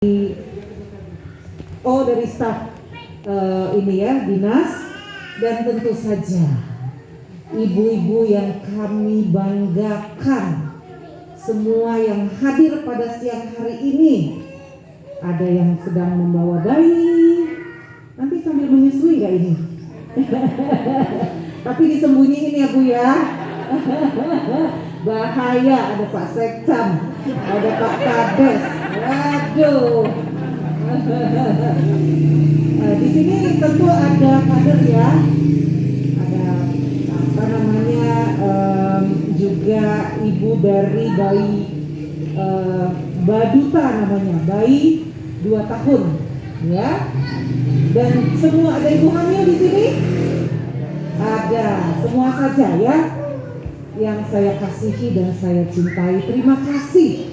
dari staf ini ya, dinas, dan tentu saja ibu-ibu yang kami banggakan, semua yang hadir pada siang hari ini. Ada yang sedang membawa bayi, nanti sambil menyusui nggak ini? Tapi disembunyiin ya Bu ya. Bahaya, ada Pak Sekcam, ada Pak Kades. Waduh. Di sini tentu ada kader ya, ada apa namanya, juga ibu dari bayi Baduta namanya, bayi 2 tahun ya. Dan semua ada ibu hamil di sini? Ada, semua saja ya. Yang saya kasihi dan saya cintai, terima kasih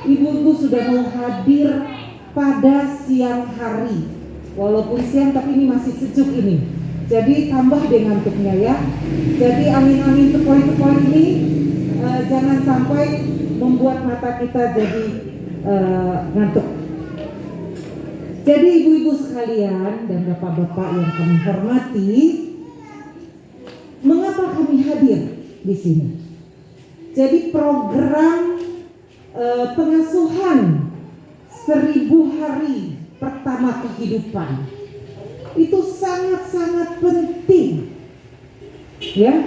ibu-ibu sudah mau hadir pada siang hari. Walaupun siang tapi ini masih sejuk ini. Jadi tambah deh ngantuknya ya. Jadi angin-angin sepoi-sepoi ini jangan sampai membuat mata kita jadi ngantuk. Jadi ibu-ibu sekalian dan bapak-bapak yang kami hormati, mengapa kami hadir di sini? Jadi program pengasuhan 1000 hari pertama kehidupan itu sangat-sangat penting ya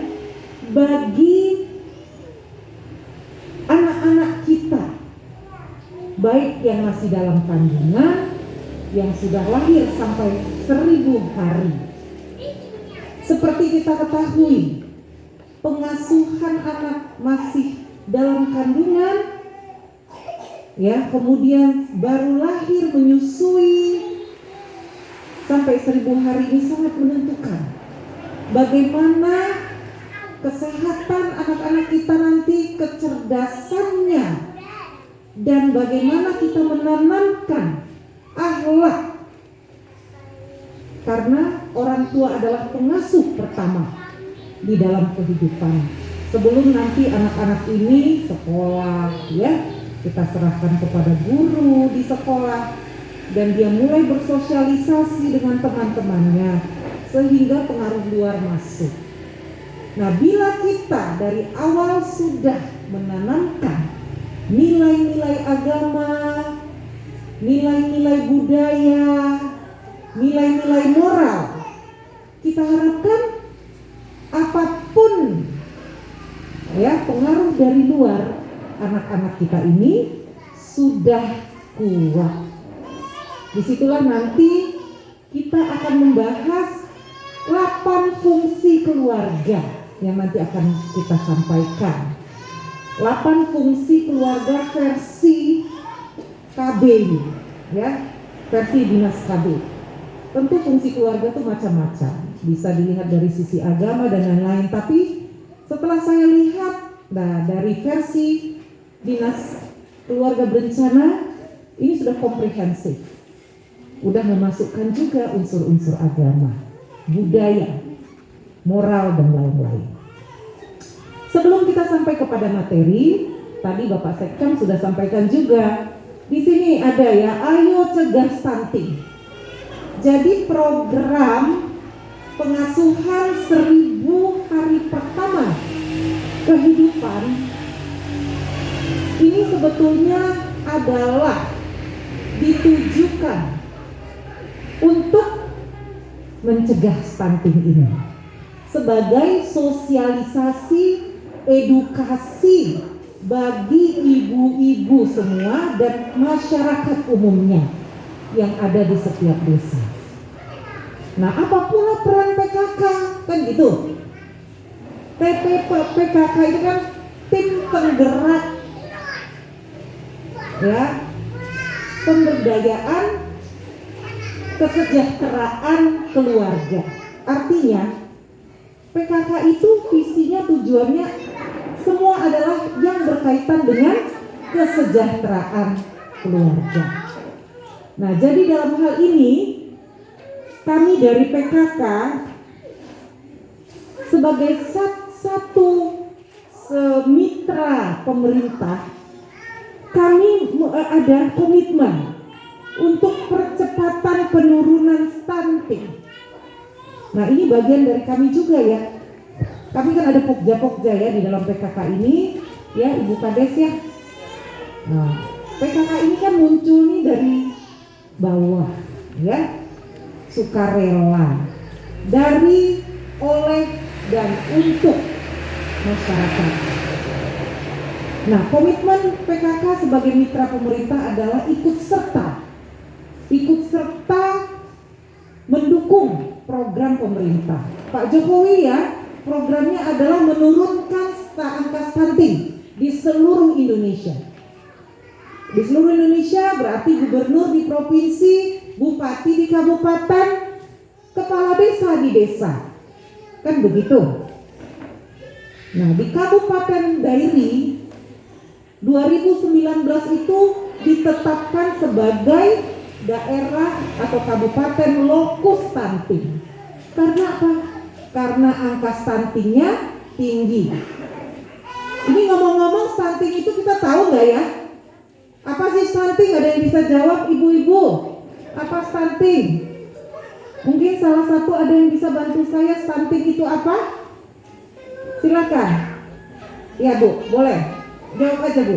bagi anak-anak kita, baik yang masih dalam kandungan, yang sudah lahir sampai 1000 hari. Seperti kita ketahui, pengasuhan anak masih dalam kandungan ya, kemudian baru lahir, menyusui sampai 1000 hari ini sangat menentukan bagaimana kesehatan anak-anak kita nanti, kecerdasannya, dan bagaimana kita menanamkan akhlak, karena orang tua adalah pengasuh pertama di dalam kehidupan. Sebelum nanti anak-anak ini sekolah ya, kita serahkan kepada guru di sekolah dan dia mulai bersosialisasi dengan teman-temannya sehingga pengaruh luar masuk. Nah, bila kita dari awal sudah menanamkan nilai-nilai agama, nilai-nilai budaya, nilai-nilai moral, kita harapkan apapun ya pengaruh dari luar, anak-anak kita ini sudah kuat. Disitulah nanti kita akan membahas 8 fungsi keluarga yang nanti akan kita sampaikan. 8 fungsi keluarga versi KB ya, versi dinas KB. Tentu fungsi keluarga itu macam-macam, bisa dilihat dari sisi agama dan lain-lain. Tapi setelah saya lihat, nah dari versi dinas keluarga berencana ini sudah komprehensif, udah memasukkan juga unsur-unsur agama, budaya, moral dan lain-lain. Sebelum kita sampai kepada materi, tadi Bapak Sekcam sudah sampaikan juga. Di sini ada ya, ayo cegah stunting. Jadi program pengasuhan 1000 hari pertama kehidupan ini sebetulnya adalah ditujukan untuk mencegah stunting ini sebagai sosialisasi, edukasi bagi ibu-ibu semua dan masyarakat umumnya yang ada di setiap desa. Nah, apa pula peran PKK? Kan gitu. PKK itu kan tim penggerak ya, pemberdayaan kesejahteraan keluarga. Artinya PKK itu visinya, tujuannya semua adalah yang berkaitan dengan kesejahteraan keluarga. Nah, jadi dalam hal ini kami dari PKK sebagai satu mitra pemerintah, kami ada komitmen untuk percepatan penurunan stunting. Nah, ini bagian dari kami juga ya. Kami kan ada pokja-pokja ya di dalam PKK ini, ya Ibu Kades ya. Nah, PKK ini kan muncul nih dari bawah, ya, sukarela, dari, oleh, dan untuk masyarakat. Nah, komitmen PKK sebagai mitra pemerintah adalah ikut serta mendukung program pemerintah. Pak Jokowi ya, programnya adalah menurunkan angka stunting di seluruh Indonesia. Di seluruh Indonesia berarti gubernur di provinsi, bupati di kabupaten, kepala desa di desa. Kan begitu. Nah, di Kabupaten Dairi 2019 itu ditetapkan sebagai daerah atau kabupaten lokus stunting. Karena apa? Karena angka stuntingnya tinggi. Ini ngomong-ngomong stunting itu kita tahu nggak ya? Apa sih stunting? Ada yang bisa jawab ibu-ibu? Apa stunting? Mungkin salah satu ada yang bisa bantu saya, stunting itu apa? Silakan. Ya Bu, boleh. Jawab aja Bu.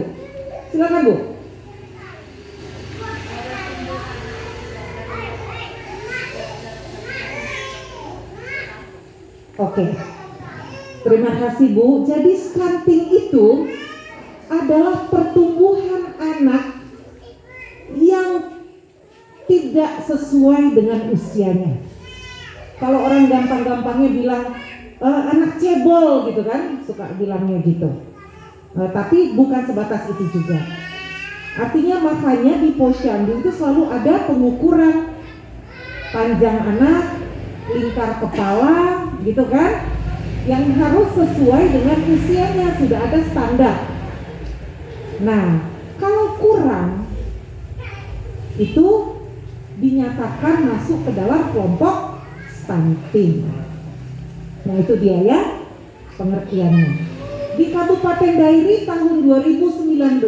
Silakan Bu. Oke. Terima kasih Bu. Jadi stunting itu adalah pertumbuhan anak yang tidak sesuai dengan usianya. Kalau orang gampang-gampangnya bilang anak cebol gitu kan, suka bilangnya gitu. Tapi bukan sebatas itu juga. Artinya makanya di Posyandu itu selalu ada pengukuran panjang anak, lingkar kepala, gitu kan, yang harus sesuai dengan usianya, sudah ada standar. Nah, kalau kurang itu dinyatakan masuk ke dalam kelompok stunting. Nah, itu dia ya pengertiannya. Di Kabupaten Dairi tahun 2019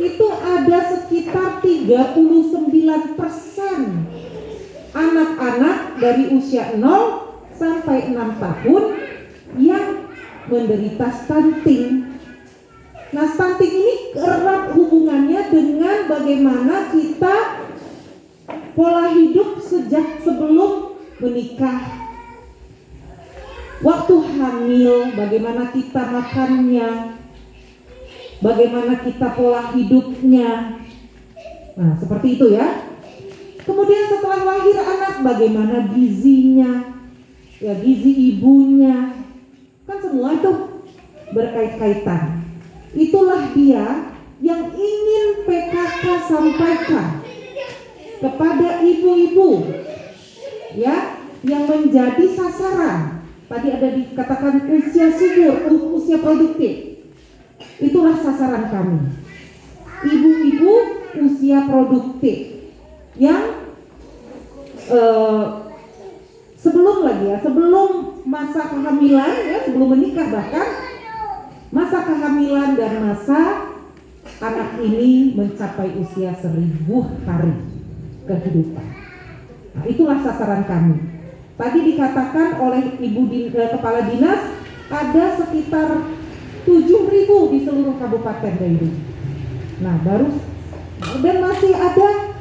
itu ada sekitar 39% anak-anak dari usia 0 sampai 6 tahun yang menderita stunting. Nah, stunting ini erat hubungannya dengan bagaimana kita pola hidup sejak sebelum menikah. Waktu hamil, bagaimana kita makannya, bagaimana kita pola hidupnya. Nah, seperti itu ya. Kemudian setelah lahir anak, bagaimana gizinya, ya gizi ibunya. Kan semua itu berkait-kaitan. Itulah dia yang ingin PKK sampaikan kepada ibu-ibu ya, yang menjadi sasaran. Tadi ada dikatakan usia subur, usia produktif. Itulah sasaran kami. Ibu-ibu usia produktif yang sebelum masa kehamilan ya, sebelum menikah bahkan, masa kehamilan dan masa anak ini mencapai usia 1000 hari kehidupan. Nah, itulah sasaran kami. Tadi dikatakan oleh Kepala Dinas ada sekitar 7.000 di seluruh Kabupaten Dairi. Nah, dan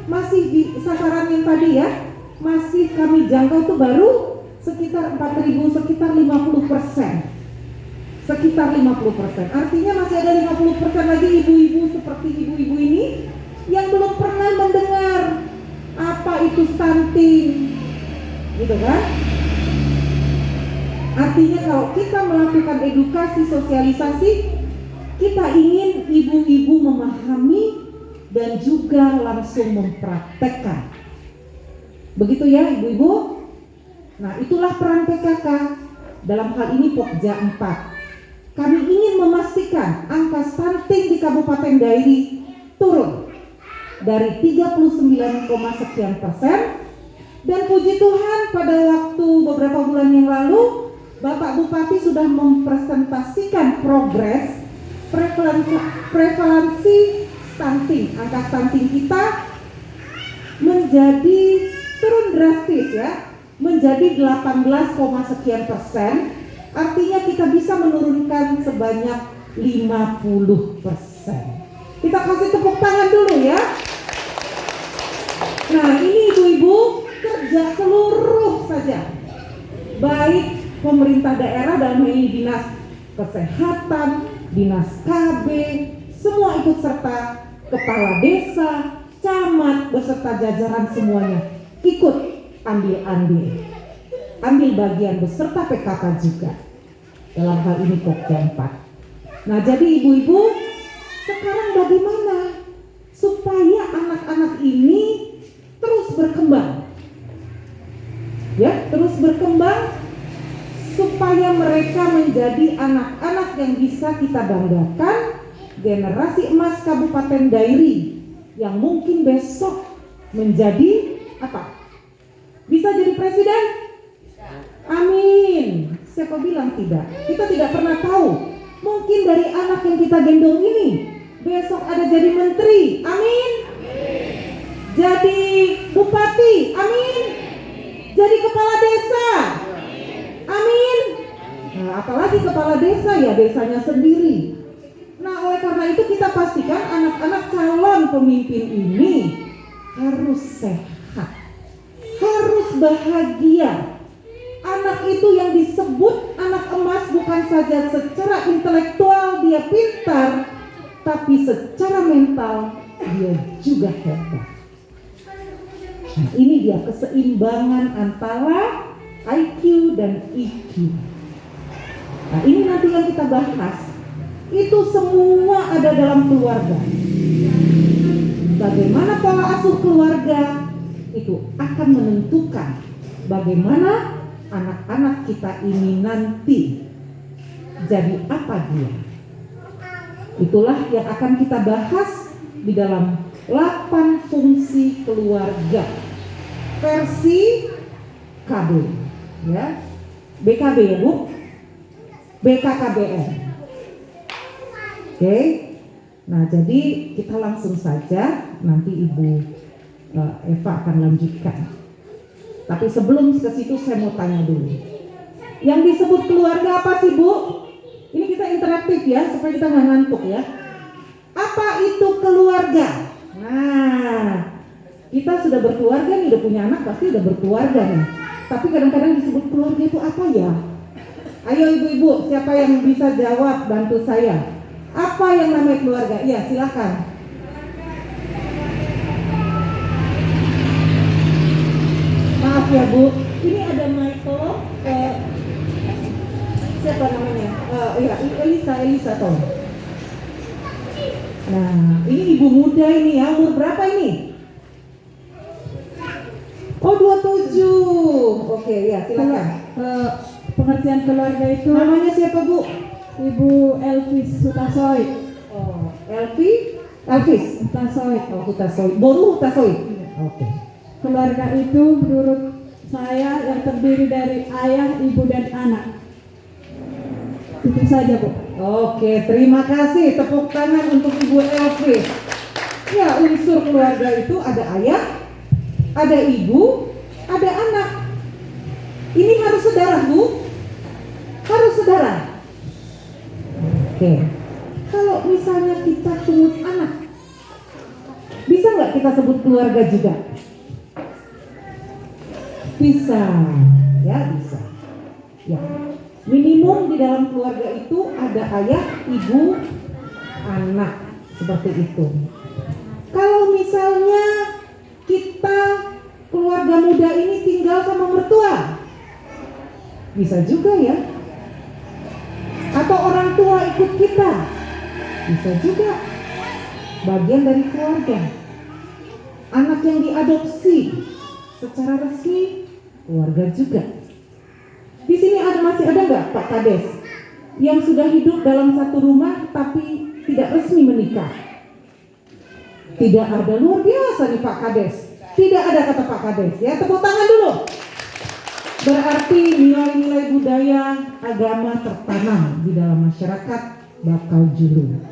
masih di sasaran yang tadi ya, masih kami jangkau tuh baru sekitar 4.000, sekitar 50%. Sekitar 50%. Artinya masih ada 50% lagi ibu-ibu seperti ibu-ibu ini yang belum pernah mendengar apa itu stunting. Gitu kan? Artinya kalau kita melakukan edukasi sosialisasi, kita ingin ibu-ibu memahami dan juga langsung mempraktekkan. Begitu ya ibu-ibu? Nah, itulah peran PKK dalam hal ini Pokja 4. Kami ingin memastikan angka stunting di Kabupaten Dairi turun dari 39, sekian persen. Dan puji Tuhan pada waktu beberapa bulan yang lalu Bapak Bupati sudah mempresentasikan progres prevalensi stunting. Angka stunting kita menjadi turun drastis ya, menjadi 18, sekian persen. Artinya kita bisa menurunkan sebanyak 50%. Kita kasih tepuk tangan dulu ya. Nah, ini ibu-ibu kerja seluruh saja, baik pemerintah daerah dalam hal ini dinas kesehatan, dinas KB, semua ikut serta, kepala desa, camat beserta jajaran semuanya ikut ambil bagian beserta PKK juga dalam hal ini Pokja 4. Nah, jadi ibu-ibu, sekarang bagaimana supaya anak-anak ini terus berkembang? Ya, terus berkembang supaya mereka menjadi anak-anak yang bisa kita banggakan, generasi emas Kabupaten Dairi yang mungkin besok menjadi apa? Bisa jadi presiden? Amin. Siapa bilang tidak? Kita tidak pernah tahu. Mungkin dari anak yang kita gendong ini besok ada jadi menteri. Amin. Jadi bupati. Amin. Jadi kepala desa. Amin. Nah, apalagi kepala desa ya desanya sendiri. Nah, oleh karena itu kita pastikan anak-anak calon pemimpin ini harus sehat, harus bahagia. Anak itu yang disebut anak emas bukan saja secara intelektual dia pintar, tapi secara mental dia juga hebat. Nah, ini dia keseimbangan antara IQ dan EQ. Nah, ini nanti yang kita bahas. Itu semua ada dalam keluarga. Bagaimana pola asuh keluarga itu akan menentukan bagaimana anak-anak kita ini nanti jadi apa dia. Itulah yang akan kita bahas di dalam 8 fungsi keluarga versi KB ya, BKB ya Bu, BKKBN. Oke, nah jadi kita langsung saja, nanti Ibu Eva akan lanjutkan. Tapi sebelum ke situ saya mau tanya dulu. Yang disebut keluarga apa sih Bu? Ini kita interaktif ya, supaya kita nggak ngantuk ya. Apa itu keluarga? Nah, kita sudah berkeluarga nih, udah punya anak pasti udah berkeluarga nih. Tapi kadang-kadang disebut keluarga itu apa ya? Ayo ibu-ibu, siapa yang bisa jawab, bantu saya. Apa yang namanya keluarga? Iya, silakan. Maaf ya Bu, ini ada Michael, siapa namanya? Iya, Elisa toh. Nah, ini ibu muda ini ya, umur berapa ini? Oh 27. Oke ya, silakan. Pengertian keluarga itu, namanya siapa Bu? Ibu Elvis Hutasoy. Oh, Elvis Hutasoy. Oh, Hutasoy. Boru Hutasoy. Oke. Keluarga itu menurut saya yang terdiri dari ayah, ibu, dan anak. Itu saja Bu. Oke, terima kasih. Tepuk tangan untuk Ibu Elvis. Ya, unsur keluarga itu ada ayah, ada ibu, ada anak. Ini harus saudara Bu. Harus saudara. Oke. Kalau misalnya kita pungut anak, bisa nggak kita sebut keluarga juga? Bisa, ya bisa. Ya, minimum di dalam keluarga itu ada ayah, ibu, anak, seperti itu. Kalau misalnya kita keluarga muda ini tinggal sama mertua, bisa juga ya. Atau orang tua ikut kita, bisa juga. Bagian dari keluarga. Anak yang diadopsi secara resmi keluarga juga. Di sini masih ada nggak Pak Kades yang sudah hidup dalam satu rumah tapi tidak resmi menikah? Tidak ada, luar biasa nih Pak Kades. Tidak ada kata Pak Kades ya, tepuk tangan dulu. Berarti nilai-nilai budaya agama tertanam di dalam masyarakat bakal julu.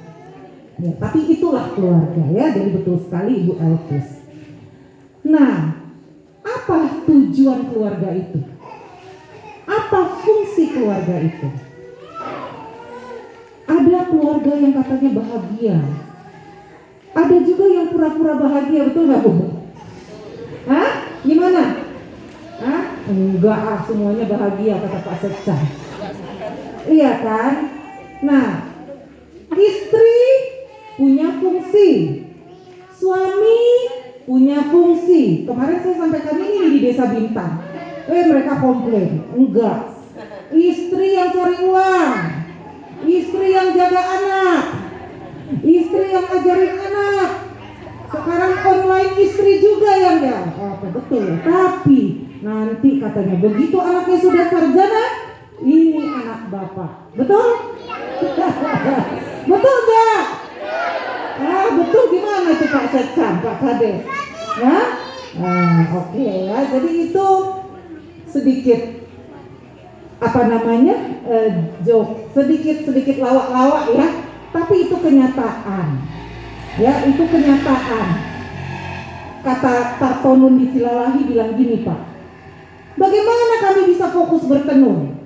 Ya, tapi itulah keluarga ya, jadi betul sekali Ibu Elvis. Nah, apa tujuan keluarga itu? Apa fungsi keluarga itu? Ada keluarga yang katanya bahagia. Ada juga yang pura-pura bahagia, betul nggak Bu? Hah? Gimana? Hah? Enggak, semuanya bahagia kata Pak Sekca. Iya kan? Nah, istri punya fungsi, suami punya fungsi. Kemarin saya sampaikan ini di Desa Bintang. Mereka komplain, enggak. Istri yang cari uang, istri yang jaga anak, istri yang ajarin anak. Sekarang online istri juga yang betul ya. Tapi nanti katanya begitu anaknya sudah sarjana, ini anak bapak. Betul? Betul nggak? Betul gimana tuh Pak Sekcam, Pak Kades? Ya? Oke ya. Jadi itu sedikit joke, sedikit lawak-lawak ya. Tapi itu kenyataan. Ya, itu kenyataan. Kata Tartonun di Silalahi bilang gini Pak, bagaimana kami bisa fokus bertenun?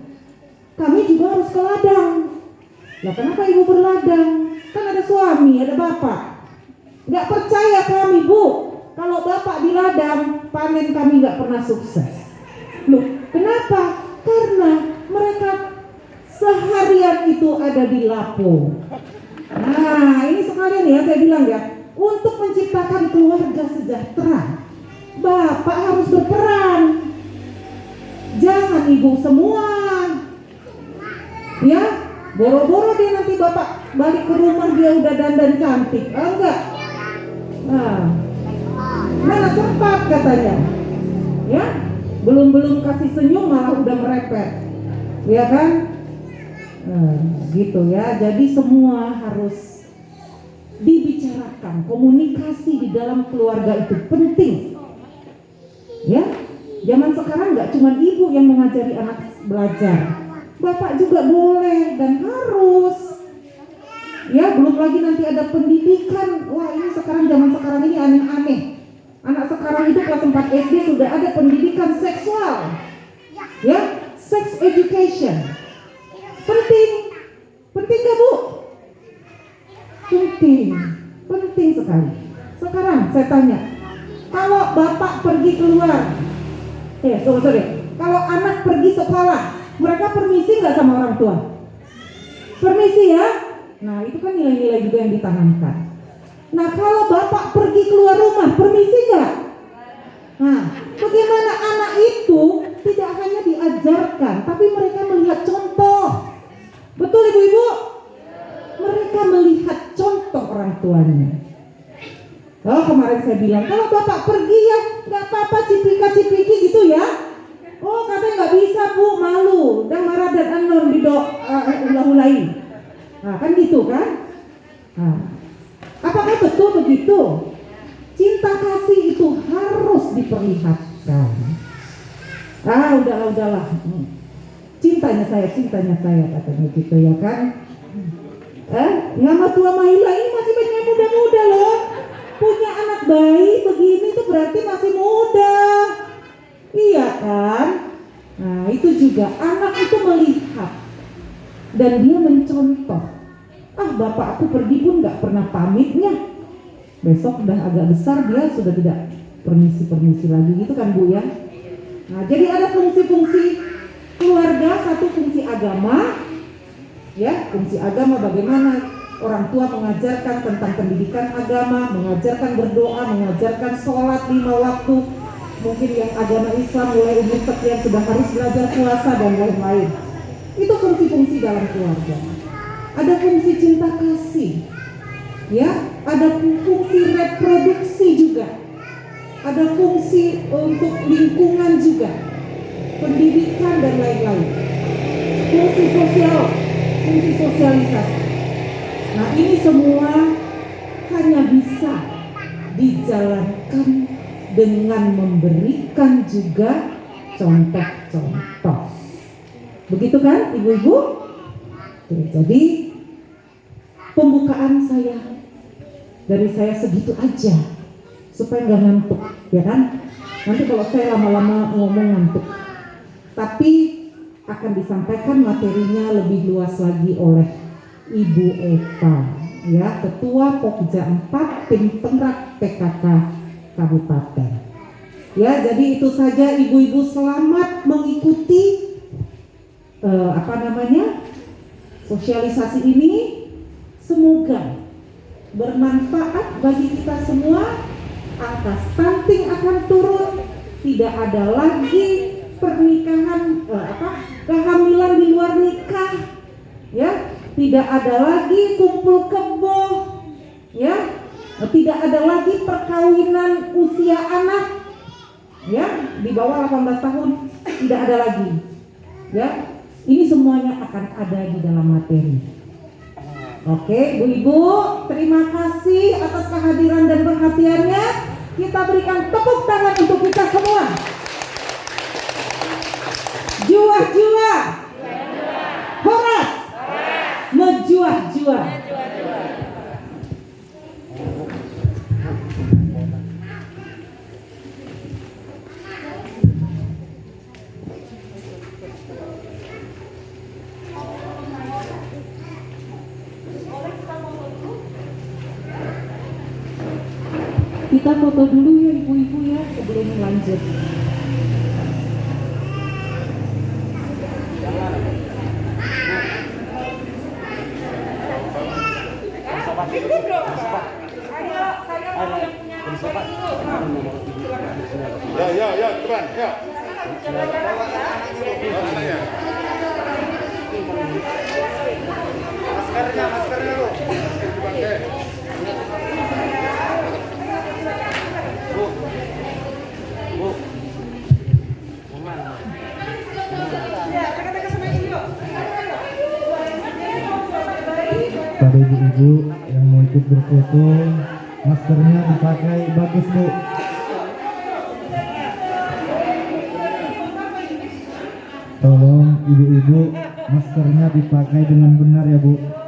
Kami juga harus ke ladang. Lah kenapa ibu berladang? Kan ada suami, ada bapak. Gak percaya kami Bu, kalau bapak di ladang, panen kami gak pernah sukses. Loh, kenapa? Karena mereka seharian itu ada di Lapo. Nah, ini sekalian ya saya bilang ya, untuk menciptakan keluarga sejahtera, bapak harus berperan. Jangan ibu semua. Ya, boro-boro dia nanti bapak balik ke rumah dia udah dandan cantik. Enggak. Nah, mana sempat katanya. Ya, belum kasih senyum malah udah merepet. Ya kan? Gitu ya. Jadi semua harus dibicarakan. Komunikasi di dalam keluarga itu penting. Ya, zaman sekarang nggak cuma ibu yang mengajari anak belajar, bapak juga boleh dan harus. Ya, belum lagi nanti ada pendidikan. Wah, ini sekarang zaman sekarang ini aneh-aneh. Anak sekarang itu kelas 4 SD sudah ada pendidikan seksual. Ya, sex education. Penting gak Bu? Penting sekali. Sekarang saya tanya, kalau bapak pergi keluar, kalau anak pergi sekolah, mereka permisi nggak sama orang tua? Permisi ya. Nah, itu kan nilai-nilai juga yang ditanamkan. Nah, kalau bapak pergi keluar rumah, permisi nggak? Nah, bagaimana anak itu tidak hanya diajarkan, tapi mereka melihat contoh. Betul ibu-ibu? Mereka melihat contoh orang tuanya. Oh, kemarin saya bilang, kalau bapak pergi ya nggak apa-apa cipika-cipiki gitu ya. Oh, katanya nggak bisa Bu, malu dan marah dan anon di ulah-ulahi. Nah, kan gitu kan? Nah, apakah betul begitu? Cinta kasih itu harus diperlihatkan. Udahlah. Cintanya saya katanya gitu ya kan? Nama tua Maila ini masih banyak muda-muda loh. Punya anak bayi begini tuh berarti masih muda. Iya kan? Nah, itu juga anak itu melihat dan dia mencontoh. Bapak aku pergi pun gak pernah pamitnya. Besok udah agak besar dia sudah tidak permisi lagi gitu kan Bu ya. Nah, jadi ada fungsi-fungsi keluarga, satu fungsi agama. Ya, fungsi agama bagaimana orang tua mengajarkan tentang pendidikan agama, mengajarkan berdoa, mengajarkan sholat 5 waktu. Mungkin yang agama Islam mulai umur sekian sudah harus belajar puasa dan lain-lain. Itu fungsi-fungsi dalam keluarga. Ada fungsi cinta kasih, ya, ada fungsi reproduksi juga, ada fungsi untuk lingkungan juga, pendidikan dan lain-lain. Fungsi sosial, fungsi sosialisasi. Nah, ini semua hanya bisa dijalankan dengan memberikan juga contoh-contoh. Begitu kan ibu-ibu? Jadi pembukaan saya dari saya segitu aja. supaya nggak ngantuk, ya kan? Nanti kalau saya lama-lama ngomong ngantuk. Tapi akan disampaikan materinya lebih luas lagi oleh Ibu Eva, ya, Ketua Pokja 4 Tim Penggerak PKK Kabupaten. Ya, jadi itu saja ibu-ibu, selamat mengikuti sosialisasi ini. Semoga bermanfaat bagi kita semua. Angka stunting akan turun, tidak ada lagi pernikahan kehamilan di luar nikah, ya, tidak ada lagi kumpul kebo, ya, tidak ada lagi perkawinan usia anak, ya, di bawah 18 tahun, tidak ada lagi, ya. Ini semuanya akan ada di dalam materi. Oke, Bu-ibu, terima kasih atas kehadiran dan perhatiannya. Kita berikan tepuk tangan untuk kita semua. Juah-juah, horas, menjuah-juah. Kita foto dulu ya ibu-ibu ya sebelum lanjut. Ya, teman, ya. Maskernya lu. Pada ibu-ibu yang mau ikut berfoto, maskernya dipakai bagus, Bu. Tolong ibu-ibu maskernya dipakai dengan benar ya, Bu.